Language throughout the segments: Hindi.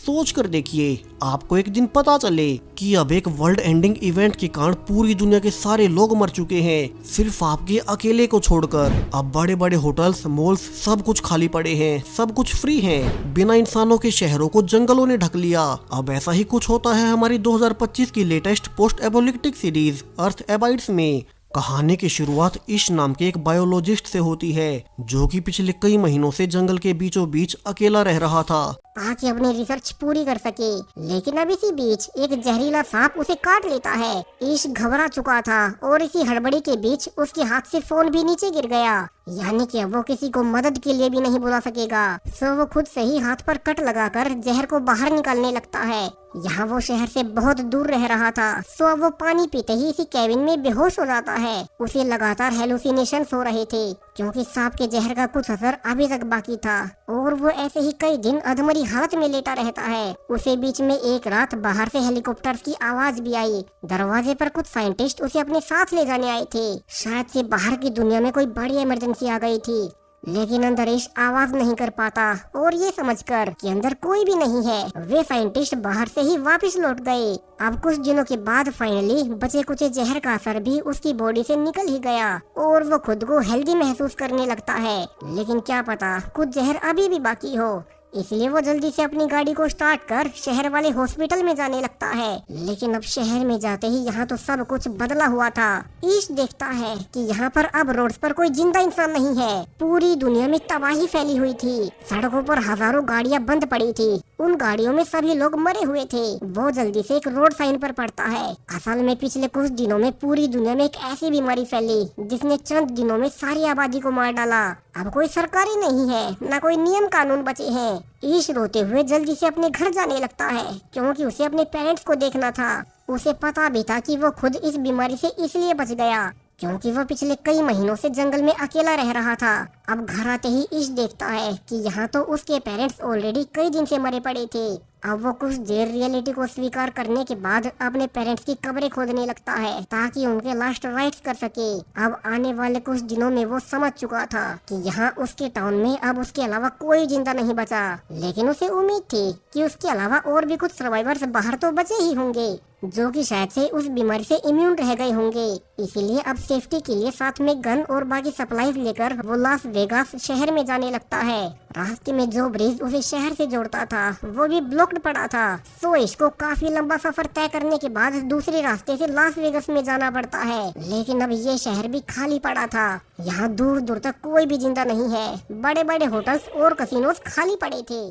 सोच कर देखिए, आपको एक दिन पता चले कि अब एक वर्ल्ड एंडिंग इवेंट के कारण पूरी दुनिया के सारे लोग मर चुके हैं, सिर्फ आपके अकेले को छोड़कर। अब बड़े बड़े होटल्स, मॉल्स सब कुछ खाली पड़े हैं, सब कुछ फ्री है। बिना इंसानों के शहरों को जंगलों ने ढक लिया। अब ऐसा ही कुछ होता है हमारी 2025 की लेटेस्ट पोस्ट एपोलिप्टिक सीरीज अर्थ एबाइड्स में। कहानी की शुरुआत इश नाम के एक बायोलॉजिस्ट से होती है, जो कि पिछले कई महीनों से जंगल के बीचों बीच अकेला रह रहा था ताकि अपनी रिसर्च पूरी कर सके। लेकिन अब इसी बीच एक जहरीला सांप उसे काट लेता है। ईश घबरा चुका था और इसी हड़बड़ी के बीच उसके हाथ से फोन भी नीचे गिर गया, यानी कि अब वो किसी को मदद के लिए भी नहीं बुला सकेगा। सो वो खुद से ही हाथ पर कट लगाकर जहर को बाहर निकालने लगता है। यहाँ वो शहर से बहुत दूर रह रहा था, सो अब वो पानी पीते ही इसी कैबिन में बेहोश हो जाता है। उसे लगातार हेलुसिनेशन हो रहे थे, क्योंकि सांप के जहर का कुछ असर अभी तक बाकी था और वो ऐसे ही कई दिन अधमरी हालत में लेटा रहता है। उसे बीच में एक रात बाहर से हेलीकॉप्टर्स की आवाज भी आई। दरवाजे पर कुछ साइंटिस्ट उसे अपने साथ ले जाने आए थे। शायद से बाहर की दुनिया में कोई बड़ी इमरजेंसी आ गई थी, लेकिन अंदर ईश आवाज नहीं कर पाता और ये समझकर कि अंदर कोई भी नहीं है, वे साइंटिस्ट बाहर से ही वापस लौट गए। अब कुछ दिनों के बाद फाइनली बचे कुचे जहर का असर भी उसकी बॉडी से निकल ही गया और वो खुद को हेल्दी महसूस करने लगता है। लेकिन क्या पता कुछ जहर अभी भी बाकी हो, इसलिए वो जल्दी से अपनी गाड़ी को स्टार्ट कर शहर वाले हॉस्पिटल में जाने लगता है। लेकिन अब शहर में जाते ही यहाँ तो सब कुछ बदला हुआ था। ईश देखता है कि यहाँ पर अब रोड्स पर कोई जिंदा इंसान नहीं है। पूरी दुनिया में तबाही फैली हुई थी। सड़कों पर हजारों गाड़ियाँ बंद पड़ी थी, उन गाड़ियों में सभी लोग मरे हुए थे। वो जल्दी से एक रोड साइन पर पड़ता है। असल में पिछले कुछ दिनों में पूरी दुनिया में एक ऐसी बीमारी फैली जिसने चंद दिनों में सारी आबादी को मार डाला। अब कोई सरकारी नहीं है, न कोई नियम कानून बचे हैं। ईश रोते हुए जल्दी से अपने घर जाने लगता है, क्योंकि उसे अपने पेरेंट्स को देखना था। उसे पता भी था कि वो खुद इस बीमारी से इसलिए बच गया क्योंकि वो पिछले कई महीनों से जंगल में अकेला रह रहा था। अब घर आते ही ईश देखता है कि यहाँ तो उसके पेरेंट्स ऑलरेडी कई दिन से मरे पड़े थे। अब वो कुछ देर रियलिटी को स्वीकार करने के बाद अपने पेरेंट्स की कब्रें खोदने लगता है ताकि उनके लास्ट राइट्स कर सके। अब आने वाले कुछ दिनों में वो समझ चुका था कि यहाँ उसके टाउन में अब उसके अलावा कोई जिंदा नहीं बचा, लेकिन उसे उम्मीद थी कि उसके अलावा और भी कुछ सर्वाइवर्स बाहर तो बचे ही होंगे, जो कि शायद से उस बीमारी से इम्यून रह गए होंगे। इसीलिए अब सेफ्टी के लिए साथ में गन और बाकी सप्लाईज लेकर वो लास वेगास शहर में जाने लगता है। रास्ते में जो ब्रिज उसे शहर से जोड़ता था वो भी ब्लॉक्ड पड़ा था, सो इसको काफी लंबा सफर तय करने के बाद दूसरे रास्ते से लास वेगास में जाना पड़ता है। लेकिन अब ये शहर भी खाली पड़ा था, यहाँ दूर दूर तक कोई भी जिंदा नहीं है। बड़े बड़े होटल्स और कसिनोज खाली पड़े थे।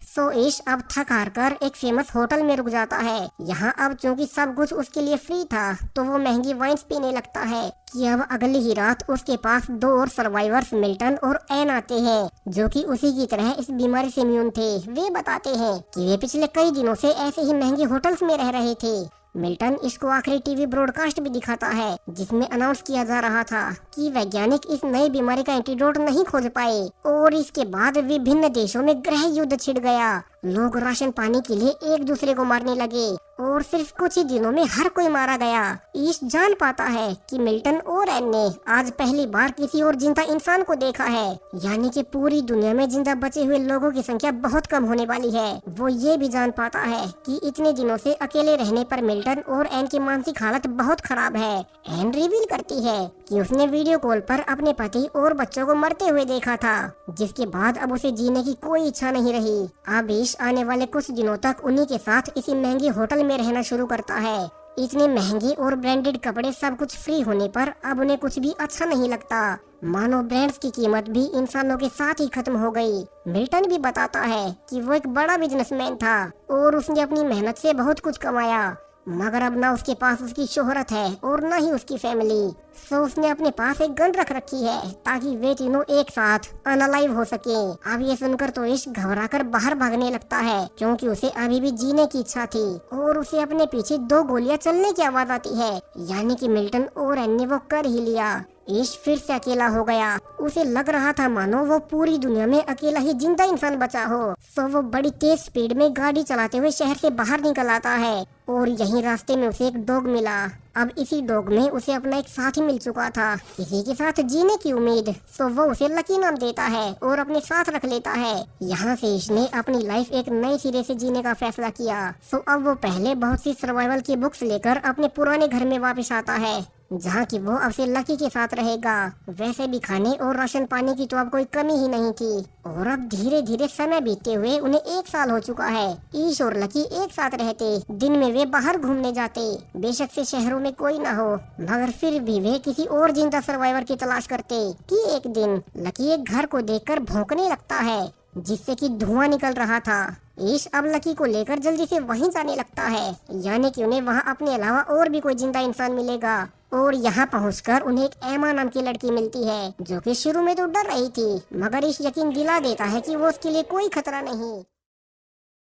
सो ईश अब थक हार कर एक फेमस होटल में रुक जाता है। यहाँ अब चूंकि सब कुछ उसके लिए फ्री था, तो वो महंगी वाइन्स पीने लगता है कि अब अगली ही रात उसके पास दो और सर्वाइवर्स मिल्टन और एन आते हैं, जो कि उसी की तरह इस बीमारी से इम्यून थे। वे बताते हैं कि वे पिछले कई दिनों से ऐसे ही महंगे होटल्स में रह रहे थे। मिल्टन इसको आखिरी टीवी ब्रॉडकास्ट भी दिखाता है, जिसमें अनाउंस किया जा रहा था कि वैज्ञानिक इस नई बीमारी का एंटीडोट नहीं खोज पाए और इसके बाद विभिन्न देशों में गृह युद्ध छिड़ गया। लोग राशन पाने के लिए एक दूसरे को मारने लगे और सिर्फ कुछ ही दिनों में हर कोई मारा गया। ईश जान पाता है कि मिल्टन और एन ने आज पहली बार किसी और जिंदा इंसान को देखा है, यानी कि पूरी दुनिया में जिंदा बचे हुए लोगों की संख्या बहुत कम होने वाली है। वो ये भी जान पाता है कि इतने दिनों से अकेले रहने पर मिल्टन और एन की मानसिक हालत बहुत खराब है। एन रिवील करती है कि उसने वीडियो कॉल पर अपने पति और बच्चों को मरते हुए देखा था, जिसके बाद अब उसे जीने की कोई इच्छा नहीं रही। अब ईश आने वाले कुछ दिनों तक उन्हीं के साथ इसी महंगे होटल में रहना शुरू करता है। इतने महंगे और ब्रांडेड कपड़े सब कुछ फ्री होने पर अब उन्हें कुछ भी अच्छा नहीं लगता, मानो ब्रांड्स की कीमत भी इंसानों के साथ ही खत्म हो गई। मिल्टन भी बताता है कि वो एक बड़ा बिजनेसमैन था और उसने अपनी मेहनत से बहुत कुछ कमाया, मगर अब ना उसके पास उसकी शोहरत है और ना ही उसकी फैमिली। सो उसने अपने पास एक गन रख रखी है ताकि वे तीनों एक साथ अनलाइव हो सके। अब ये सुनकर तो ईश घबरा कर बाहर भागने लगता है, क्योंकि उसे अभी भी जीने की इच्छा थी और उसे अपने पीछे दो गोलियां चलने की आवाज आती है, यानी कि मिल्टन और एन ने वो कर ही लिया। ईश फिर से अकेला हो गया। उसे लग रहा था मानो वो पूरी दुनिया में अकेला ही जिंदा इंसान बचा हो। तो वो बड़ी तेज स्पीड में गाड़ी चलाते हुए शहर से बाहर निकल आता है और यहीं रास्ते में उसे एक डॉग मिला। अब इसी डॉग में उसे अपना एक साथी मिल चुका था, किसी के साथ जीने की उम्मीद। तो वो उसे लकी नाम देता है और अपने साथ रख लेता है। यहाँ से इसने अपनी लाइफ एक नए सिरे से जीने का फैसला किया। तो अब वो पहले बहुत सी सर्वाइवल की बुक्स लेकर अपने पुराने घर में वापस आता है, जहाँ की वो अब से लकी के साथ रहेगा। वैसे भी खाने और राशन पानी की तो अब कोई कमी ही नहीं थी। और अब धीरे धीरे समय बीतते हुए उन्हें 1 साल हो चुका है। ईश और लकी एक साथ रहते, दिन में वे बाहर घूमने जाते। बेशक से शहरों में कोई ना हो, मगर फिर भी वे किसी और जिंदा सर्वाइवर की तलाश करते। कि एक दिन लकी एक घर को देखकर भौंकने लगता है, जिससे कि धुआं निकल रहा था। ईश अब लकी को लेकर जल्दी से वहीं जाने लगता है, यानी कि उन्हें वहाँ अपने अलावा और भी कोई जिंदा इंसान मिलेगा। और यहाँ पहुंचकर उन्हें एक एमा नाम की लड़की मिलती है, जो कि शुरू में तो डर रही थी, मगर ईश यकीन दिला देता है कि वो उसके लिए कोई खतरा नहीं।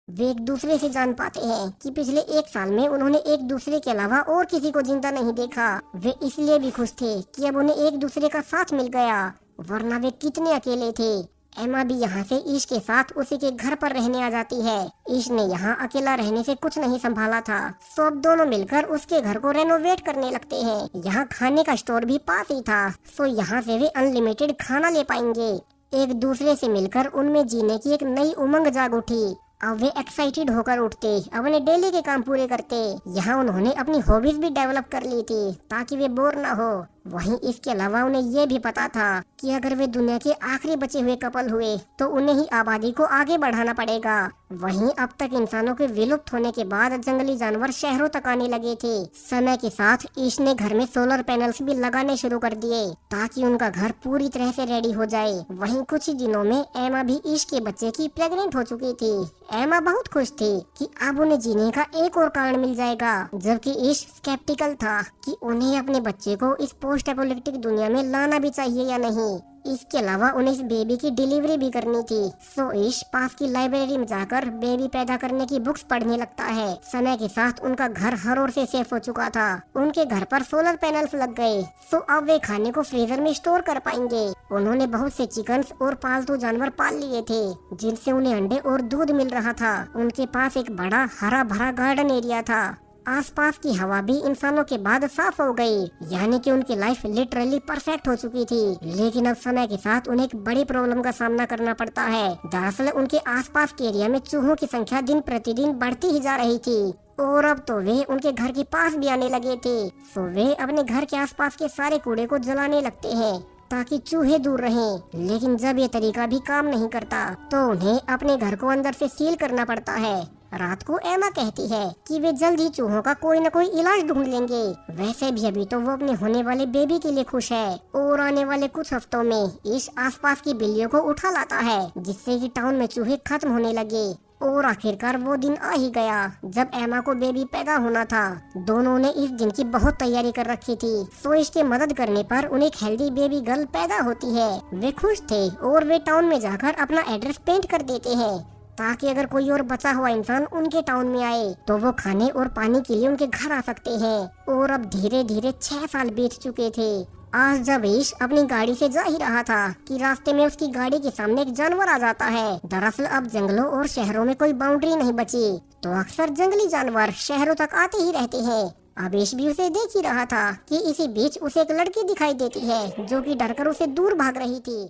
वे एक दूसरे से जान पाते हैं कि पिछले 1 साल में उन्होंने एक दूसरे के अलावा और किसी को जिंदा नहीं देखा। वे इसलिए भी खुश थे कि अब उन्हें एक दूसरे का साथ मिल गया, वरना वे कितने अकेले थे। एमा भी यहाँ से ईश के साथ उसी के घर पर रहने आ जाती है। ईश ने यहाँ अकेला रहने से कुछ नहीं संभाला था, तो अब दोनों मिलकर उसके घर को रेनोवेट करने लगते हैं। यहाँ खाने का स्टोर भी पास ही था, तो यहाँ से वे अनलिमिटेड खाना ले पाएंगे। एक दूसरे से मिलकर उनमें जीने की एक नई उमंग जाग उठी। अब वे एक्साइटेड होकर उठते, अपने डेली के काम पूरे करते। यहाँ उन्होंने अपनी हॉबीज भी डेवलप कर ली थी, ताकि वे बोर ना हो। वहीं इसके अलावा उन्हें ये भी पता था कि अगर वे दुनिया के आखिरी बचे हुए कपल हुए तो उन्हें ही आबादी को आगे बढ़ाना पड़ेगा। वहीं अब तक इंसानों के विलुप्त होने के बाद जंगली जानवर शहरों तक आने लगे थे। समय के साथ ईश ने घर में सोलर पैनल्स भी लगाने शुरू कर दिए, ताकि उनका घर पूरी तरह से रेडी हो जाए। वहीं कुछ ही दिनों में एमा भी ईश के बच्चे की प्रेग्नेंट हो चुकी थी। एमा बहुत खुश थी कि अब उन्हें जीने का एक और कारण मिल जाएगा, जबकि ईश स्केप्टिकल था कि उन्हें अपने बच्चे को इस पोस्ट एपोलिप्टिक दुनिया में लाना भी चाहिए या नहीं। इसके अलावा उन्हें इस बेबी की डिलीवरी भी करनी थी। सो ईश पास की लाइब्रेरी में जाकर बेबी पैदा करने की बुक्स पढ़ने लगता है। समय के साथ उनका घर हर ओर से सेफ हो चुका था। उनके घर पर सोलर पैनल्स लग गए, तो अब वे खाने को फ्रीजर में स्टोर कर पाएंगे। उन्होंने बहुत से चिकन्स और पालतू जानवर पाल लिए थे, जिनसे उन्हें अंडे और दूध मिल रहा था। उनके पास एक बड़ा हरा भरा गार्डन एरिया था। आसपास की हवा भी इंसानों के बाद साफ हो गई, यानी कि उनकी लाइफ लिटरली परफेक्ट हो चुकी थी। लेकिन अब समय के साथ उन्हें एक बड़ी प्रॉब्लम का सामना करना पड़ता है। दरअसल उनके आसपास के एरिया में चूहों की संख्या दिन प्रतिदिन बढ़ती ही जा रही थी, और अब तो वे उनके घर के पास भी आने लगे थे। तो वे अपने घर के आसपास के सारे कूड़े को जलाने लगते हैं, ताकि चूहे दूर रहें। लेकिन जब ये तरीका भी काम नहीं करता, तो उन्हें अपने घर को अंदर से सील करना पड़ता है। रात को एमा कहती है कि वे जल्द ही चूहों का कोई न कोई इलाज ढूंढ लेंगे। वैसे भी अभी तो वो अपने होने वाले बेबी के लिए खुश है, और आने वाले कुछ हफ्तों में इस आसपास की बिल्लियों को उठा लाता है, जिससे कि टाउन में चूहे खत्म होने लगे। और आखिरकार वो दिन आ ही गया जब एमा को बेबी पैदा होना था। दोनों ने इस दिन की बहुत तैयारी कर रखी थी, तो इसके मदद करने पर उन्हें एक हेल्दी बेबी गर्ल पैदा होती है। वे खुश थे और वे टाउन में जाकर अपना एड्रेस पेंट कर देते हैं, ताकि अगर कोई और बचा हुआ इंसान उनके टाउन में आए तो वो खाने और पानी के लिए उनके घर आ सकते हैं। और अब धीरे धीरे 6 साल बीत चुके थे। आज जब ईश अपनी गाड़ी से जा ही रहा था कि रास्ते में उसकी गाड़ी के सामने एक जानवर आ जाता है। दरअसल अब जंगलों और शहरों में कोई बाउंड्री नहीं बची, तो अक्सर जंगली जानवर शहरों तक आते ही रहते हैं। अब ईश भी उसे देख ही रहा था कि इसी बीच उसे एक लड़की दिखाई देती है, जो कि डरकर उसे दूर भाग रही थी।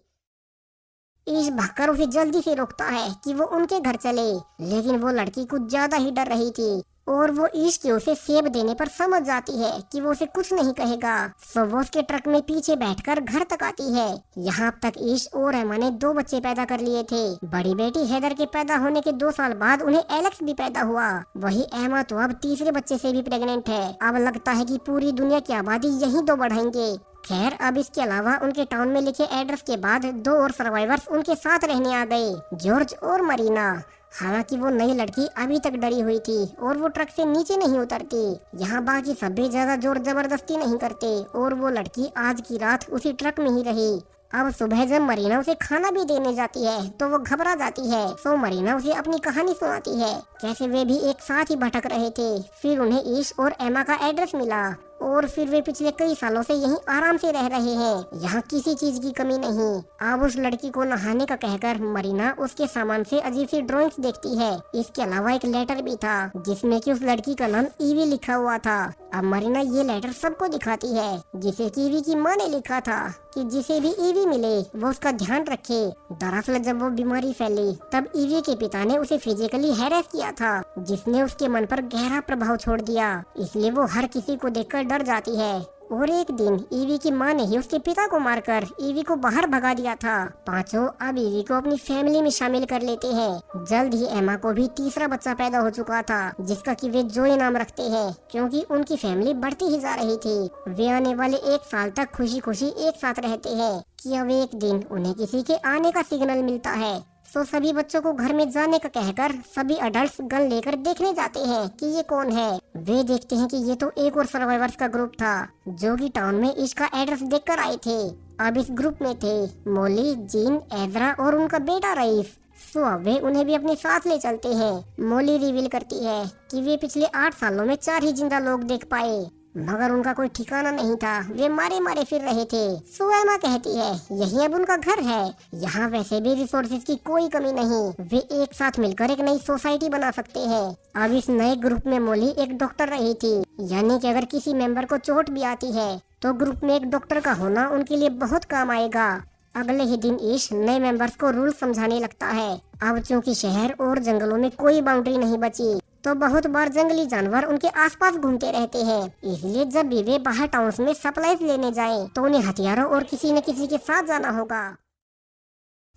ईश भागकर उसे जल्दी से रोकता है कि वो उनके घर चले, लेकिन वो लड़की कुछ ज्यादा ही डर रही थी, और वो ईश के उसे सेब देने पर समझ जाती है कि वो उसे कुछ नहीं कहेगा। तो वो उसके ट्रक में पीछे बैठकर घर तक आती है। यहाँ तक ईश और एमा ने 2 बच्चे पैदा कर लिए थे। बड़ी बेटी हेदर के पैदा होने के 2 साल बाद उन्हें एलेक्स भी पैदा हुआ। वही एमा तो अब तीसरे बच्चे से भी प्रेग्नेंट है। अब लगता है कि पूरी दुनिया की आबादी यहीं 2 बढ़ाएंगे। खैर, अब इसके अलावा उनके टाउन में लिखे एड्रेस के बाद 2 और सर्वाइवर्स उनके साथ रहने आ गए, जॉर्ज और मरीना। हालांकि वो नई लड़की अभी तक डरी हुई थी और वो ट्रक से नीचे नहीं उतरती। यहाँ बाकी सब भी ज्यादा जोर जबरदस्ती नहीं करते, और वो लड़की आज की रात उसी ट्रक में ही रही। अब सुबह जब मरीना उसे खाना भी देने जाती है तो वो घबरा जाती है। तो मरीना उसे अपनी कहानी सुनाती है, कैसे वे भी एक साथ ही भटक रहे थे। फिर उन्हें ईश और एमा का एड्रेस मिला और फिर वे पिछले कई सालों से यहीं आराम से रह रहे हैं। यहाँ किसी चीज की कमी नहीं। अब उस लड़की को नहाने का कहकर मरीना उसके सामान से अजीब सी ड्राइंग्स देखती है। इसके अलावा एक लेटर भी था जिसमें कि उस लड़की का नाम ईवी लिखा हुआ था। अब मरीना ये लेटर सबको दिखाती है, जिसे कि ईवी की माँ ने लिखा था कि जिसे भी ईवी मिले वो उसका ध्यान रखे। दरअसल जब वो बीमारी फैली तब ईवी के पिता ने उसे फिजिकली हैरेस किया था, जिसने उसके मन पर गहरा प्रभाव छोड़ दिया। इसलिए वो हर किसी को देखकर डर जाती है। और एक दिन ईवी की माँ ने ही उसके पिता को मारकर ईवी को बाहर भगा दिया था। पांचों अब ईवी को अपनी फैमिली में शामिल कर लेते हैं। जल्द ही एमा को भी तीसरा बच्चा पैदा हो चुका था, जिसका कि वे जोए नाम रखते हैं, क्योंकि उनकी फैमिली बढ़ती ही जा रही थी। वे आने वाले 1 साल तक खुशी खुशी एक साथ रहते हैं कि अब एक दिन उन्हें किसी के आने का सिग्नल मिलता है। तो सभी बच्चों को घर में जाने का कहकर सभी अडल्ट्स गन लेकर देखने जाते हैं कि ये कौन है। वे देखते हैं कि ये तो एक और सर्वाइवर्स का ग्रुप था जो कि टाउन में इसका एड्रेस देखकर आए थे। अब इस ग्रुप में थे मोली, जीन, एजरा और उनका बेटा रईफ। सो अब वे उन्हें भी अपने साथ ले चलते हैं। मोली रिवील करती है कि वे पिछले 8 सालों में 4 ही जिंदा लोग देख पाए, मगर उनका कोई ठिकाना नहीं था। वे मारे मारे फिर रहे थे। सो एमा कहती है यही अब उनका घर है। यहाँ वैसे भी रिसोर्सेज की कोई कमी नहीं। वे एक साथ मिलकर एक नई सोसाइटी बना सकते हैं। अब इस नए ग्रुप में मोली एक डॉक्टर रही थी, यानी कि अगर किसी मेंबर को चोट भी आती है तो ग्रुप में एक डॉक्टर का होना उनके लिए बहुत काम आएगा। अगले ही दिन ईश नए मेंबर्स को रूल समझाने लगता है। अब चूंकि शहर और जंगलों में कोई बाउंड्री नहीं बची तो बहुत बार जंगली जानवर उनके आसपास घूमते रहते हैं। इसलिए जब भी वे बाहर टाउन्स में सप्लाईज लेने जाएं, तो उन्हें हथियारों और किसी न किसी के साथ जाना होगा।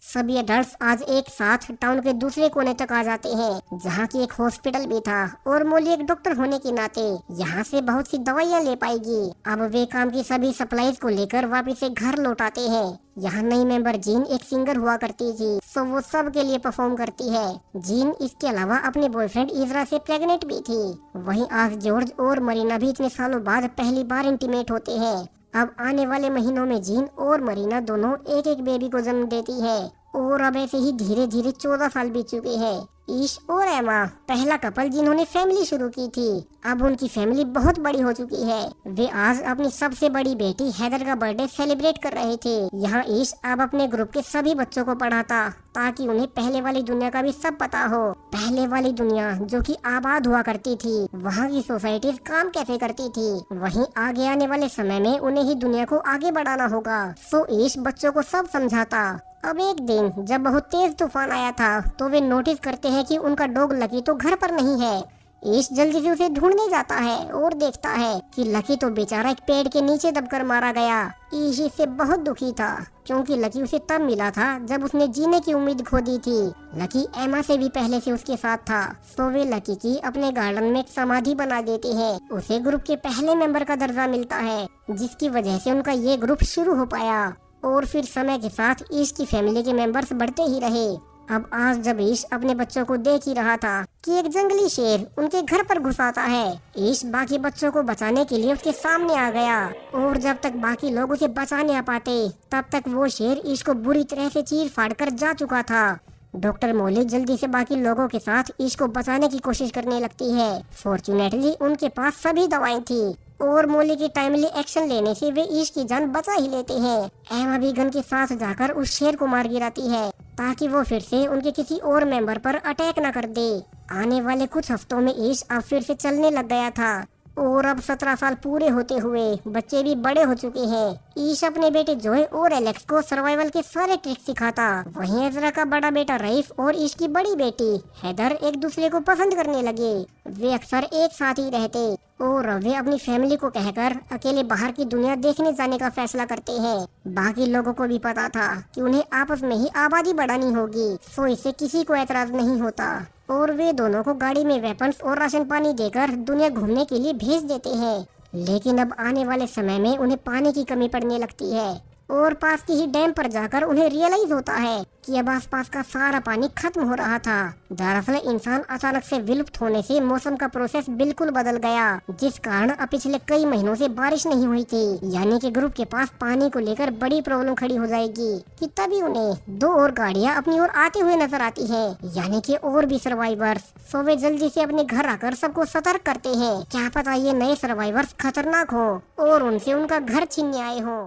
सभी अडल्ट्स आज एक साथ टाउन के दूसरे कोने तक आ जाते हैं, जहाँ की एक हॉस्पिटल भी था। और मोली एक डॉक्टर होने के नाते यहाँ से बहुत सी दवाइयाँ ले पाएगी। अब वे काम की सभी सप्लाईज को लेकर वापस से घर लौट आते हैं। यहाँ नई मेंबर जीन एक सिंगर हुआ करती थी, तो वो सब के लिए परफॉर्म करती है। जीन इसके अलावा अपने बॉयफ्रेंड इजरा से प्रेग्नेंट भी थी। वहीं आज जॉर्ज और मरीना भी इतने सालों बाद पहली बार इंटीमेट होते हैं। अब आने वाले महीनों में जीन और मरीना दोनों एक एक बेबी को जन्म देती है। और अब ऐसे ही धीरे धीरे 14 साल बीत चुके हैं। ईश और एमा पहला कपल जिन्होंने फैमिली शुरू की थी, अब उनकी फैमिली बहुत बड़ी हो चुकी है। वे आज अपनी सबसे बड़ी बेटी हैदर का बर्थडे सेलिब्रेट कर रहे थे। यहाँ ईश अब अपने ग्रुप के सभी बच्चों को पढ़ाता ताकि उन्हें पहले वाली दुनिया का भी सब पता हो। पहले वाली दुनिया जो कि आबाद हुआ करती थी, वहाँ की सोसाइटीज काम कैसे करती थी, वहीं आगे आने वाले समय में उन्हें ही दुनिया को आगे बढ़ाना होगा। सो ईश बच्चों को सब समझाता। अब एक दिन जब बहुत तेज तूफान आया था तो वे नोटिस करते हैं कि उनका डॉग लकी तो घर पर नहीं है। ईश जल्दी से उसे ढूंढने जाता है और देखता है कि लकी तो बेचारा एक पेड़ के नीचे दबकर मारा गया। ईश इससे बहुत दुखी था, क्योंकि लकी उसे तब मिला था जब उसने जीने की उम्मीद खो दी थी। लकी एमा से भी पहले से उसके साथ था, तो वे लकी की अपने गार्डन में एक समाधि बना देते हैं। उसे ग्रुप के पहले मेंबर का दर्जा मिलता है, जिसकी वजह से उनका ये ग्रुप शुरू हो पाया। और फिर समय के साथ ईश की फैमिली के मेंबर्स बढ़ते ही रहे। अब आज जब ईश अपने बच्चों को देख ही रहा था कि एक जंगली शेर उनके घर पर घुस आता है, ईश बाकी बच्चों को बचाने के लिए उसके सामने आ गया। और जब तक बाकी लोग उसे बचाने आ पाते, तब तक वो शेर ईश को बुरी तरह से चीर फाड़ कर जा चुका था। डॉक्टर मोली जल्दी से बाकी लोगों के साथ ईश को बचाने की कोशिश करने लगती है। फॉर्चुनेटली उनके पास सभी दवाएं थी और मोली की टाइमली एक्शन लेने से वे ईश की जान बचा ही लेते हैं। एमा भी गन के साथ जाकर उस शेर को मार गिराती है ताकि वो फिर से उनके किसी और मेंबर पर अटैक न कर दे। आने वाले कुछ हफ्तों में ईश अब फिर से चलने लग गया था और अब 17 साल पूरे होते हुए बच्चे भी बड़े हो चुके हैं। ईश अपने बेटे जोय और एलेक्स को सर्वाइवल के सारे ट्रिक्स सिखाता। वहीं एजरा का बड़ा बेटा रईफ और ईश की बड़ी बेटी हैदर एक दूसरे को पसंद करने लगे। वे अक्सर एक साथ ही रहते और वे अपनी फैमिली को कहकर अकेले बाहर की दुनिया देखने जाने का फैसला करते हैं। बाकी लोगों को भी पता था कि उन्हें आपस में ही आबादी बढ़ानी होगी, सो इससे किसी को एतराज नहीं होता। और वे दोनों को गाड़ी में वेपन्स और राशन पानी देकर दुनिया घूमने के लिए भेज देते हैं। लेकिन अब आने वाले समय में उन्हें पानी की कमी पड़ने लगती है और पास के ही डैम पर जाकर उन्हें रियलाइज होता है कि अब आसपास का सारा पानी खत्म हो रहा था। दरअसल इंसान अचानक से विलुप्त होने से मौसम का प्रोसेस बिल्कुल बदल गया, जिस कारण अब पिछले कई महीनों से बारिश नहीं हुई थी। यानी कि ग्रुप के पास पानी को लेकर बड़ी प्रॉब्लम खड़ी हो जाएगी कि तभी उन्हें 2 और गाड़ियां अपनी ओर आते हुए नजर आती हैं, यानी कि और भी सर्वाइवर्स। सो वे जल्दी से अपने घर आकर सबको सतर्क करते हैं, क्या पता ये नए सर्वाइवर्स खतरनाक हो और उनसे उनका घर छीनने आए हो।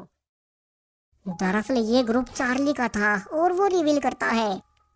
दरअसल ये ग्रुप चार्ली का था और वो रिवील करता है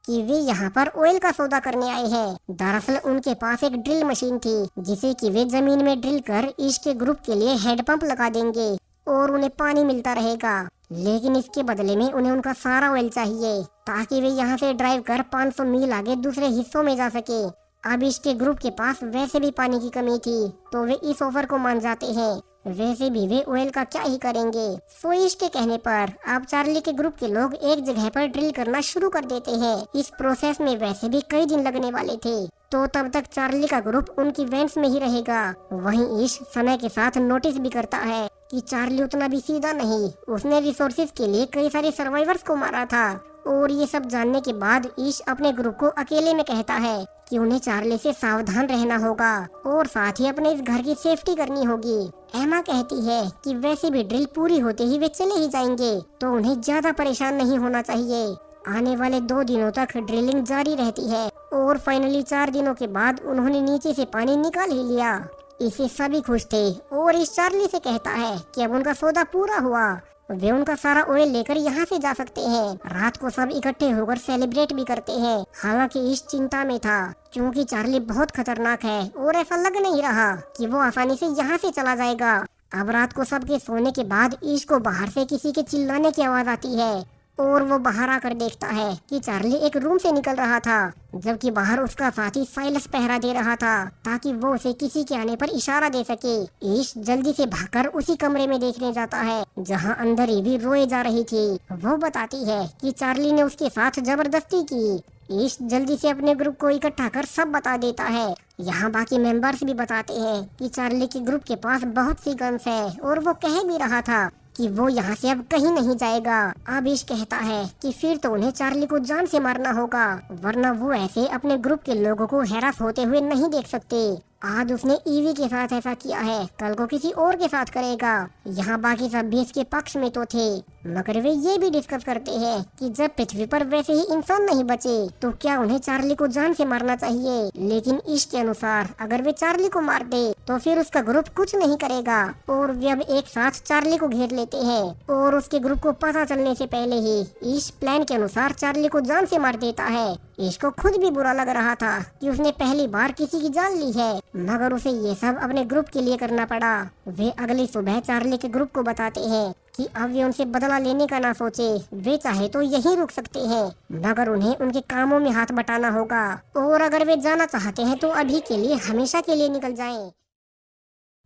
कि वे यहाँ पर ऑयल का सौदा करने आए हैं। दरअसल उनके पास एक ड्रिल मशीन थी जिसे कि वे जमीन में ड्रिल कर इसके ग्रुप के लिए हैंडपंप लगा देंगे और उन्हें पानी मिलता रहेगा। लेकिन इसके बदले में उन्हें उनका सारा ऑयल चाहिए ताकि वे यहाँ से ड्राइव कर 500 मील आगे दूसरे हिस्सों में जा सके। अब इसके ग्रुप के पास वैसे भी पानी की कमी थी तो वे इस ऑफर को मान जाते हैं। वैसे भी वे ऑयल का क्या ही करेंगे। सो इसके कहने पर अब चार्ली के ग्रुप के लोग एक जगह पर ड्रिल करना शुरू कर देते हैं। इस प्रोसेस में वैसे भी कई दिन लगने वाले थे, तो तब तक चार्ली का ग्रुप उनकी वैन्स में ही रहेगा। वहीं इश समय के साथ नोटिस भी करता है कि चार्ली उतना भी सीधा नहीं, उसने रिसोर्सेज के लिए कई सारे सर्वाइवर्स को मारा था। और ये सब जानने के बाद ईश अपने ग्रुप को अकेले में कहता है कि उन्हें चार्ली से सावधान रहना होगा और साथ ही अपने इस घर की सेफ्टी करनी होगी। एमा कहती है कि वैसे भी ड्रिल पूरी होते ही वे चले ही जाएंगे, तो उन्हें ज्यादा परेशान नहीं होना चाहिए। आने वाले 2 दिनों तक ड्रिलिंग जारी रहती है और फाइनली 4 दिनों के बाद उन्होंने नीचे से पानी निकाल ही लिया। इससे सभी खुश थे और इस चार्ली से कहता है कि अब उनका सौदा पूरा हुआ, वे उनका सारा ऑयल लेकर यहाँ से जा सकते हैं। रात को सब इकट्ठे होकर सेलिब्रेट भी करते हैं। हालांकि इस चिंता में था क्योंकि चार्ली बहुत खतरनाक है और ऐसा लग नहीं रहा कि वो आसानी से यहाँ से चला जाएगा। अब रात को सबके सोने के बाद ईश को बाहर से किसी के चिल्लाने की आवाज आती है और वो बाहर आकर देखता है कि चार्ली एक रूम से निकल रहा था, जबकि बाहर उसका साथी साइलस पहरा दे रहा था ताकि वो उसे किसी के आने पर इशारा दे सके। ईश जल्दी से भागकर उसी कमरे में देखने जाता है जहां अंदर ईवी रोए जा रही थी। वो बताती है कि चार्ली ने उसके साथ जबरदस्ती की। ईश जल्दी से अपने ग्रुप को इकट्ठा कर सब बता देता है। यहाँ बाकी मेंबर्स भी बताते हैं कि चार्ली के ग्रुप के पास बहुत सी गन्स है और वो कह भी रहा था कि वो यहाँ से अब कहीं नहीं जाएगा। अब ईश कहता है कि फिर तो उन्हें चार्ली को जान से मारना होगा, वरना वो ऐसे अपने ग्रुप के लोगों को हैरास होते हुए नहीं देख सकते। आज उसने ईवी के साथ ऐसा किया है, कल को किसी और के साथ करेगा। यहाँ बाकी सब भी इसके पक्ष में तो थे, मगर वे ये भी डिस्कस करते हैं कि जब पृथ्वी पर वैसे ही इंसान नहीं बचे तो क्या उन्हें चार्ली को जान से मारना चाहिए। लेकिन इसके अनुसार अगर वे चार्ली को मार दे तो फिर उसका ग्रुप कुछ नहीं करेगा और वे अब एक साथ चार्ली को घेर लेते हैं। और उसके ग्रुप को पता चलने से पहले ही इस प्लान के अनुसार चार्ली को जान से मार देता है। इसको खुद भी बुरा लग रहा था कि उसने पहली बार किसी की जान ली है, मगर उसे ये सब अपने ग्रुप के लिए करना पड़ा। वे अगली सुबह चार्ली के ग्रुप को बताते हैं कि अब वे उनसे बदला लेने का ना सोचे, वे चाहे तो यहीं रुक सकते हैं, मगर उन्हें उनके कामों में हाथ बटाना होगा और अगर वे जाना चाहते हैं तो अभी के लिए हमेशा के लिए निकल जाएं।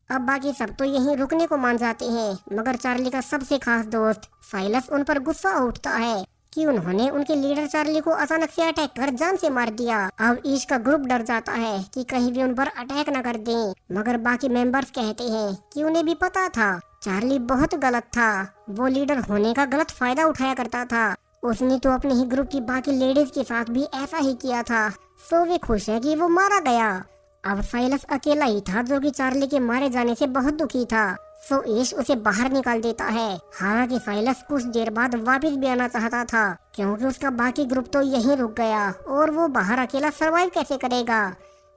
अब बाकी सब तो यहीं रुकने को मान जाते हैं, मगर चार्ली का सबसे खास दोस्त साइलस उन पर गुस्सा उठता है कि उन्होंने उनके लीडर चार्ली को अचानक से अटैक कर जान से मार दिया। अब ईश का ग्रुप डर जाता है कि कहीं भी उन पर अटैक न कर दें, मगर बाकी मेंबर्स कहते हैं कि उन्हें भी पता था चार्ली बहुत गलत था, वो लीडर होने का गलत फायदा उठाया करता था। उसने तो अपने ही ग्रुप की बाकी लेडीज के साथ भी ऐसा ही किया था। सो वे खुश है कि वो मारा गया। अब साइलस अकेला ही था जो कि चार्ली के मारे जाने से बहुत दुखी था। सो ईश उसे बाहर निकाल देता है। हालांकि साइलस कुछ देर बाद वापस भी आना चाहता था क्योंकि उसका बाकी ग्रुप तो यहीं रुक गया और वो बाहर अकेला सरवाइव कैसे करेगा।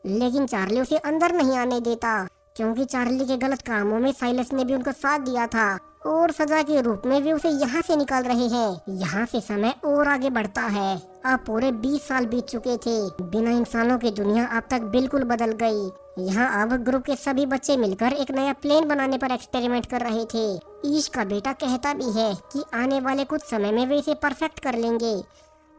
लेकिन चार्ली उसे अंदर नहीं आने देता क्योंकि चार्ली के गलत कामों में साइलस ने भी उनका साथ दिया था और सजा के रूप में वे उसे यहाँ से निकाल रहे हैं। यहाँ से समय और आगे बढ़ता है। अब पूरे 20 साल बीत चुके थे। बिना इंसानों की दुनिया अब तक बिल्कुल बदल गई। यहाँ अब ग्रुप के सभी बच्चे मिलकर एक नया प्लेन बनाने पर एक्सपेरिमेंट कर रहे थे। ईश का बेटा कहता भी है कि आने वाले कुछ समय में वे इसे परफेक्ट कर लेंगे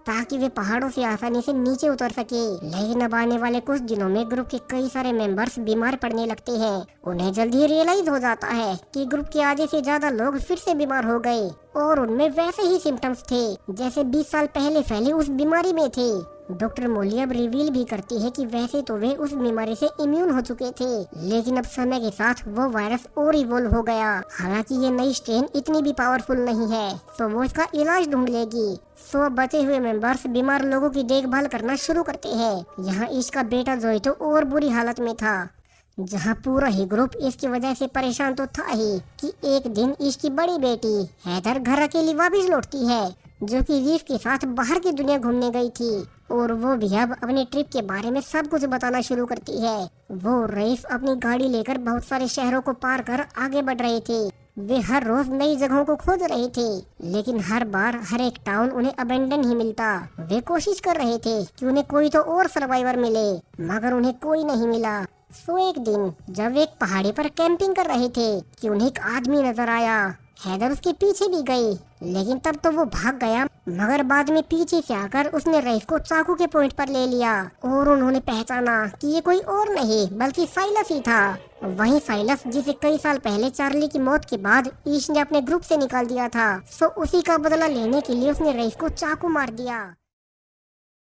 ताकि वे पहाड़ों से आसानी से नीचे उतर सके। लेकिन अब आने वाले कुछ दिनों में ग्रुप के कई सारे मेंबर्स बीमार पड़ने लगते हैं। उन्हें जल्दी रियलाइज हो जाता है कि ग्रुप के आधे से ज्यादा लोग फिर से बीमार हो गए और उनमें वैसे ही सिम्टम्स थे जैसे 20 साल पहले फैले उस बीमारी में थे। डॉक्टर मोली अब रिवील भी करती है कि वैसे तो वे उस बीमारी से इम्यून हो चुके थे, लेकिन अब समय के साथ वो वायरस और इवॉल्व हो गया। हालांकि ये नई स्ट्रेन इतनी भी पावरफुल नहीं है, तो वो इसका इलाज ढूंढ लेगी। सो अब बचे हुए मेंबर्स बीमार लोगों की देखभाल करना शुरू करते हैं। यहाँ इसका बेटा जोई तो और बुरी हालत में था, जहाँ पूरा ही ग्रुप इसकी वजह से परेशान तो था ही कि एक दिन इसकी बड़ी बेटी हैदर घर अकेली वापस लौटती है, जो कि रीफ के साथ बाहर की दुनिया घूमने गई थी, और वो भी अब अपने ट्रिप के बारे में सब कुछ बताना शुरू करती है। वो रईफ अपनी गाड़ी लेकर बहुत सारे शहरों को पार कर आगे बढ़ रहे थे। वे हर रोज नई जगहों को खोज रहे थे, लेकिन हर बार हर एक टाउन उन्हें अबेंडन ही मिलता। वे कोशिश कर रहे थे कि उन्हें कोई तो और सर्वाइवर मिले, मगर उन्हें कोई नहीं मिला। सो एक दिन जब वे एक पहाड़ी पर कैंपिंग कर रहे थे कि उन्हें एक आदमी नजर आया। हैदर उसके पीछे भी गई, लेकिन तब तो वो भाग गया, मगर बाद में पीछे से आकर उसने रईफ को चाकू के पॉइंट पर ले लिया और उन्होंने पहचाना कि ये कोई और नहीं बल्कि साइलस ही था। वही साइलस जिसे कई साल पहले चार्ली की मौत के बाद ईश ने अपने ग्रुप से निकाल दिया था। सो उसी का बदला लेने के लिए उसने रईफ को चाकू मार दिया,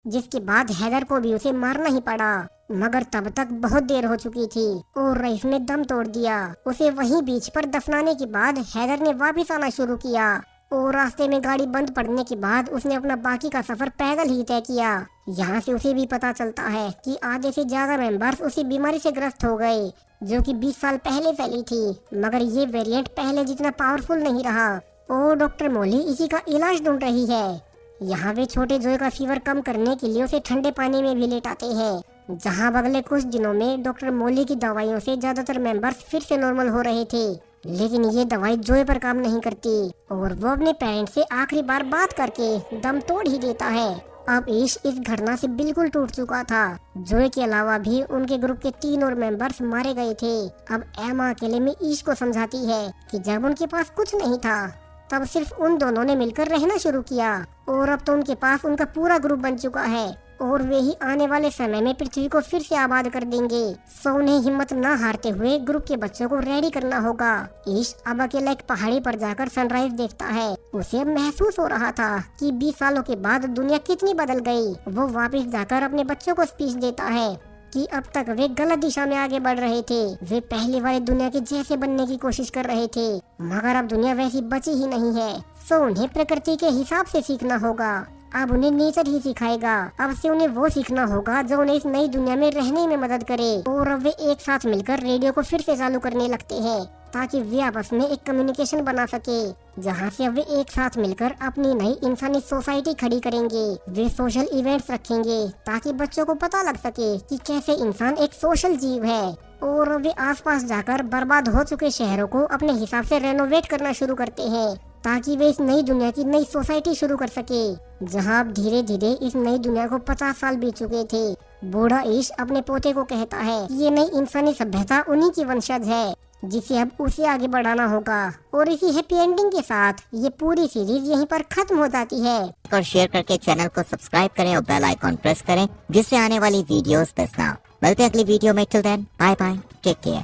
जिसके बाद हैदर को भी उसे मारना ही पड़ा। मगर तब तक बहुत देर हो चुकी थी और रईफ ने दम तोड़ दिया। उसे वहीं बीच पर दफनाने के बाद हैदर ने वापस आना शुरू किया, और रास्ते में गाड़ी बंद पड़ने के बाद उसने अपना बाकी का सफर पैदल ही तय किया। यहाँ से उसे भी पता चलता है कि आधे से ज्यादा मेंबर्स उसी बीमारी से ग्रस्त हो गए, जो कि 20 साल पहले फैली थी, मगर ये वेरिएंट पहले जितना पावरफुल नहीं रहा। और डॉक्टर मोली इसी का इलाज ढूंढ रही है। यहाँ वे छोटे जोए का फीवर कम करने के लिए उसे ठंडे पानी में भी लेटाते हैं, जहाँ अगले कुछ दिनों में डॉक्टर मोली की दवाइयों से ज्यादातर मेंबर्स फिर से नॉर्मल हो रहे थे। लेकिन ये दवाई जोए पर काम नहीं करती और वो अपने पेरेंट्स से आखिरी बार बात करके दम तोड़ ही देता है। अब ईश इस घटना से बिल्कुल टूट चुका था। जोए के अलावा भी उनके ग्रुप के 3 और मेंबर्स मारे गए थे। अब एमा अकेले में ईश को समझाती है कि जब उनके पास कुछ नहीं था तब सिर्फ उन दोनों ने मिलकर रहना शुरू किया, और अब तो उनके पास उनका पूरा ग्रुप बन चुका है और वे ही आने वाले समय में पृथ्वी को फिर से आबाद कर देंगे। सो उन्हें हिम्मत न हारते हुए ग्रुप के बच्चों को रेडी करना होगा। ईश अब अकेला एक पहाड़ी पर जाकर सनराइज देखता है। उसे अब महसूस हो रहा था कि 20 सालों के बाद दुनिया कितनी बदल गई। वो वापस जाकर अपने बच्चों को स्पीच देता है कि अब तक वे गलत दिशा में आगे बढ़ रहे थे। वे पहले वाले दुनिया के जैसे बनने की कोशिश कर रहे थे, मगर अब दुनिया वैसी बची ही नहीं है। सो उन्हें प्रकृति के हिसाब से सीखना होगा। अब उन्हें नेचर ही सिखाएगा। अब से उन्हें वो सीखना होगा जो उन्हें इस नई दुनिया में रहने में मदद करे। और अब वे एक साथ मिलकर रेडियो को फिर से चालू करने लगते हैं, ताकि वे आपस में एक कम्युनिकेशन बना सके, जहाँ से अब वे एक साथ मिलकर अपनी नई इंसानी सोसाइटी खड़ी करेंगे। वे सोशल इवेंट्स रखेंगे ताकि बच्चों को पता लग सके कि कैसे इंसान एक सोशल जीव है। और वे आसपास जाकर बर्बाद हो चुके शहरों को अपने हिसाब से रेनोवेट करना शुरू करते हैं, ताकि वे इस नई दुनिया की नई सोसाइटी शुरू कर सके, जहां अब धीरे धीरे इस नई दुनिया को 50 साल बीत चुके थे। बूढ़ा ईश अपने पोते को कहता है कि ये नई इंसानी सभ्यता उन्हीं की वंशज है, जिसे अब उसे आगे बढ़ाना होगा। और इसी हैप्पी एंडिंग के साथ ये पूरी सीरीज यहीं पर खत्म हो जाती है। और शेयर करके चैनल को सब्सक्राइब करें और बेल आइकॉन प्रेस करें, जिससे आने वाली वीडियोस मिस ना हो। मिलते हैं अगली वीडियो में। Till then bye bye, take care.